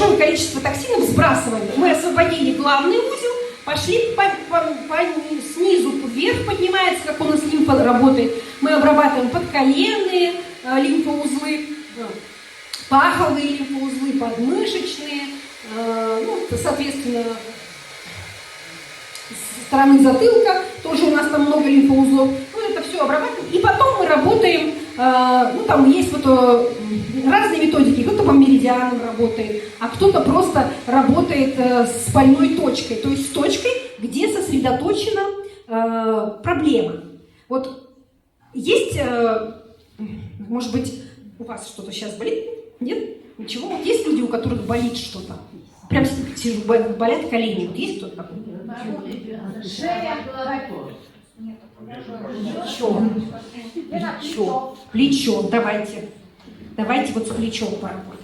большое количество токсинов сбрасываем. Мы освободили главный узел, пошли снизу вверх поднимается, как у нас лимфа работает. Мы обрабатываем подколенные лимфоузлы, паховые лимфоузлы, подмышечные, соответственно, со стороны затылка тоже у нас там много лимфоузлов. Это все обрабатываем. И потом мы работаем, там есть разные методики. Кто-то по меридианам работает, а кто-то просто работает с больной точкой, то есть с точкой, где сосредоточена проблема. Вот есть, может быть, у вас что-то сейчас болит? Нет? Ничего? Вот есть люди, у которых болит что-то? Прям сижу, болят колени. Вот есть кто-то такой? Шея, голова. Плечо. Давайте вот с плечом поработаем.